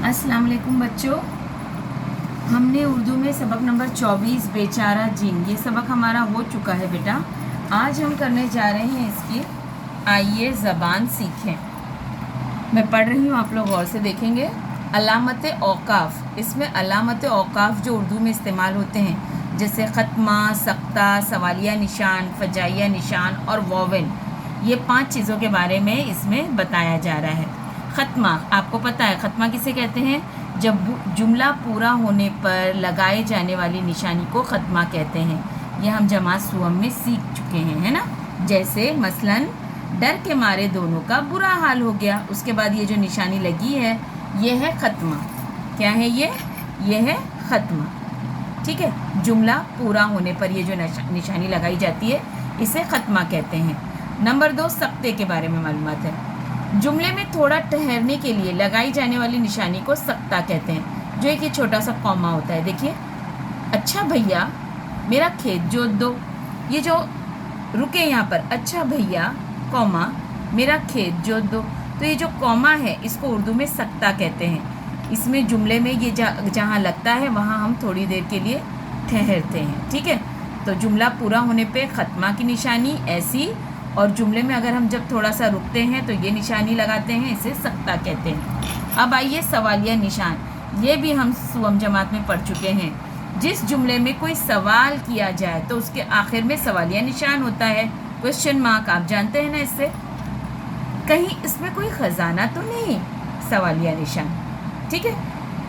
अस्सलाम वालेकुम बच्चों, हमने उर्दू में सबक नंबर 24 बेचारा जिन ये सबक हमारा हो चुका है बेटा। आज हम करने जा रहे हैं इसकी आइए ज़बान सीखें। मैं पढ़ रही हूँ, आप लोग गौर से देखेंगे। अलामत औकाफ़, इसमें अलामत औकाफ़ जो उर्दू में इस्तेमाल होते हैं जैसे ख़त्मा, सख्ता, सवालिया निशान, फजाइया निशान और वोवेल, ये 5 चीज़ों के बारे में इसमें बताया जा रहा है। ख़त्मा, आपको पता है ख़त्मा किसे कहते हैं? जब जुमला पूरा होने पर लगाए जाने वाली निशानी को ख़त्मा कहते हैं। ये हम जमात सुअम में सीख चुके हैं, है ना। जैसे मसलन डर के मारे दोनों का बुरा हाल हो गया, उसके बाद ये जो निशानी लगी है ये है ख़त्मा। क्या है ये है ख़त्मा, ठीक है। जुमला पूरा होने पर ये जो निशानी लगाई जाती है इसे ख़त्मा कहते हैं। नंबर 2, सख्ते के बारे में मालूमात है। जुमले में थोड़ा ठहरने के लिए लगाई जाने वाली निशानी को सख्ता कहते हैं, जो एक ये छोटा सा कॉमा होता है। देखिए, अच्छा भैया मेरा खेत जोत दो, ये जो रुके यहाँ पर, अच्छा भैया कॉमा मेरा खेत जोत दो, तो ये जो कॉमा है इसको उर्दू में सख्ता कहते हैं। इसमें जुमले में ये जहाँ लगता है वहाँ हम थोड़ी देर के लिए ठहरते हैं, ठीक है। तो जुमला पूरा होने पे ख़त्मा की निशानी ऐसी, और जुमले में अगर हम जब थोड़ा सा रुकते हैं तो ये निशानी लगाते हैं, इसे सख्ता कहते हैं। अब आइए सवालिया निशान, ये भी हम सुअम जमात में पढ़ चुके हैं। जिस जुमले में कोई सवाल किया जाए तो उसके आखिर में सवालिया निशान होता है, क्वेश्चन मार्क, आप जानते हैं ना इससे। कहीं इसमें कोई ख़जाना तो नहीं, सवालिया निशान, ठीक है।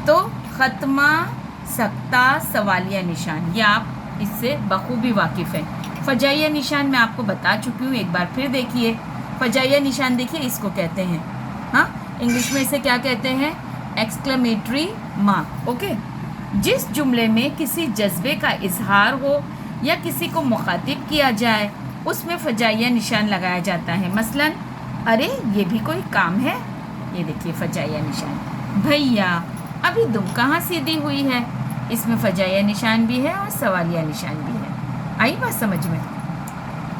तो ख़त्मा, सख्ता, सवालिया निशान, ये आप इससे बखूबी वाकिफ़ हैं। फजाइया निशान मैं आपको बता चुकी हूँ, एक बार फिर देखिए। फजाइया निशान देखिए इसको कहते हैं, हाँ, इंग्लिश में इसे क्या कहते हैं? Exclamatory mark, okay. जिस जुमले में किसी जज्बे का इजहार हो या किसी को मुखातिब किया जाए उसमें फजाइया निशान लगाया जाता है। मसलन अरे ये भी कोई काम है, ये देखिए फजाइया निशान। भैया अभी दुम कहाँ सीधी हुई है, इसमें फजाइया निशान भी है और सवालिया निशान भी है। आई बात समझ में?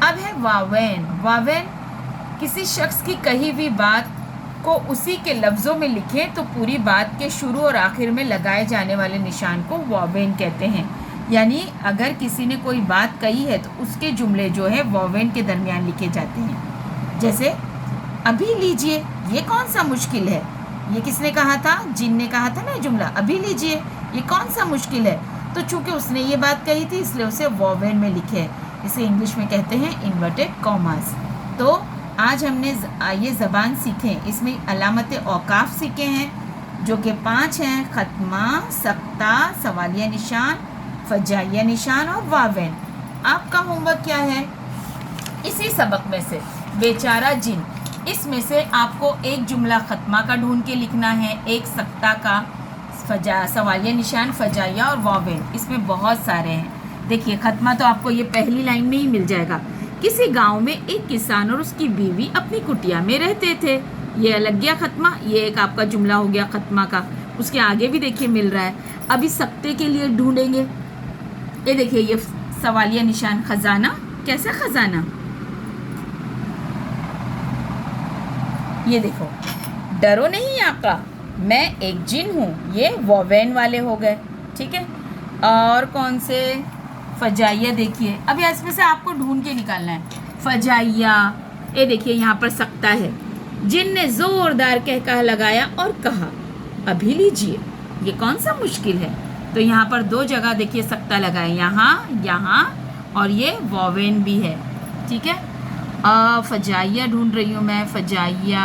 अब है वावेन। वावेन किसी शख्स की कही हुई बात को उसी के लफ्ज़ों में लिखें तो पूरी बात के शुरू और आखिर में लगाए जाने वाले निशान को वावेन कहते हैं। यानी अगर किसी ने कोई बात कही है तो उसके जुमले जो है वावेन के दरमियान लिखे जाते हैं। जैसे अभी लीजिए, ये कौन सा मुश्किल है, ये किसने कहा था? जिन ने कहा था ना जुमला, अभी लीजिए ये कौन सा मुश्किल है। तो चूंकि उसने ये बात कही थी इसलिए उसे वावेन में लिखे है। इसे इंग्लिश में कहते हैं इन्वर्टेड कॉमास। तो आज हमने ये ज़बान सीखें, इसमें अलामत औकाफ़ सीखे हैं जो कि 5 हैं: ख़त्मा, सख्ता, सवालिया निशान, फजाइया निशान और वावेन। आपका होमवर्क क्या है? इसी सबक में से बेचारा जिन, इसमें से आपको एक जुमला ख़त्मा का ढूंढ के लिखना है, एक सख्ता का, सवालिया निशान, फजाइया और वावेन। इसमें बहुत सारे हैं। देखिए ख़त्मा तो आपको ये पहली लाइन में ही मिल जाएगा। किसी गांव में एक किसान और उसकी बीवी अपनी कुटिया में रहते थे, ये अलग गया ख़त्मा। ये एक आपका जुमला हो गया ख़त्मा का। उसके आगे भी देखिए मिल रहा है। अभी सख्ते के लिए ढूंढेंगे, ये देखिए ये सवालिया निशान, ख़जाना। कैसा ख़जाना? ये देखो, डरो नहीं आका, मैं एक जिन हूँ, ये वावेन वाले हो गए, ठीक है। और कौन से? फजाइया। देखिए अब इसमें से आपको ढूंढ के निकालना है। फजाइया, ये देखिए यहाँ पर सख्ता है। जिन ने ज़ोरदार कहकहा लगाया और कहा अभी लीजिए, ये कौन सा मुश्किल है। तो यहाँ पर 2 जगह देखिए सख्ता लगाए, यहाँ और ये वावेन भी है, ठीक है। फजाइया ढूंढ रही हूँ मैं, फजाइया।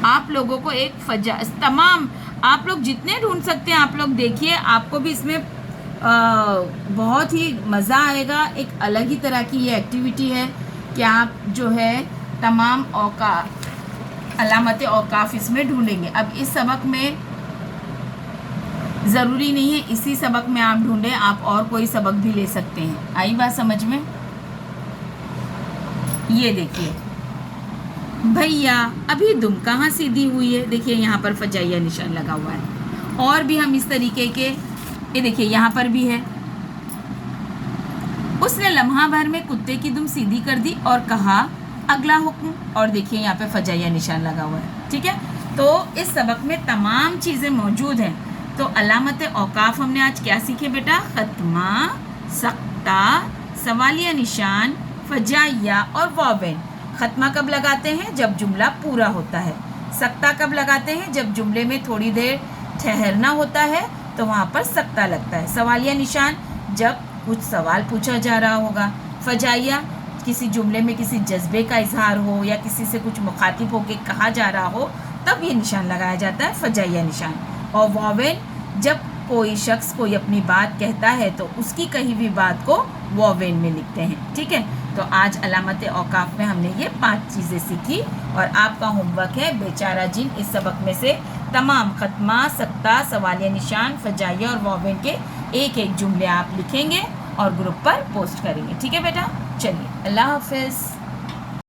आप लोगों को एक तमाम आप लोग जितने ढूंढ सकते हैं आप लोग देखिए, आपको भी इसमें बहुत ही मज़ा आएगा। एक अलग ही तरह की ये एक्टिविटी है कि आप जो है तमाम अलामत औकाफ़ इसमें ढूंढेंगे। अब इस सबक में ज़रूरी नहीं है इसी सबक में आप ढूंढें, आप और कोई सबक भी ले सकते हैं। आई बात समझ में? ये देखिए, भैया अभी दुम कहाँ सीधी हुई है, देखिए यहाँ पर फजाइया निशान लगा हुआ है। और भी हम इस तरीके के, ये देखिए यहाँ पर भी है। उसने लम्हा भर में कुत्ते की दुम सीधी कर दी और कहा अगला हुक्म, और देखिए यहाँ पे फजाइया निशान लगा हुआ है, ठीक है। तो इस सबक में तमाम चीज़ें मौजूद हैं। तो अलामत औकाफ हमने आज क्या सीखे बेटा? खत्मा, सख्ता, सवालिया निशान, फजाइया और वावेन। खत्मा कब लगाते हैं? जब जुमला पूरा होता है। सख्ता कब लगाते हैं? जब जुमले में थोड़ी देर ठहरना होता है तो वहाँ पर सख्ता लगता है। सवालिया निशान जब कुछ सवाल पूछा जा रहा होगा। फजाइया किसी जुमले में किसी जज्बे का इजहार हो या किसी से कुछ मुखातिब होकर कहा जा रहा हो, तब ये निशान लगाया जाता है, फजाइया निशान। और वावेन जब कोई शख्स कोई अपनी बात कहता है तो उसकी कही हुई बात को वावेन में लिखते हैं, ठीक है। तो आज अलामत औकाफ में हमने ये 5 चीज़ें सीखी और आपका होमवर्क है बेचारा जिन इस सबक में से तमाम खत्मा, सख्ता, सवालिया निशान, फजाइया और वावेन के एक एक जुमले आप लिखेंगे और ग्रुप पर पोस्ट करेंगे, ठीक है बेटा। चलिए, अल्लाह हाफिज़।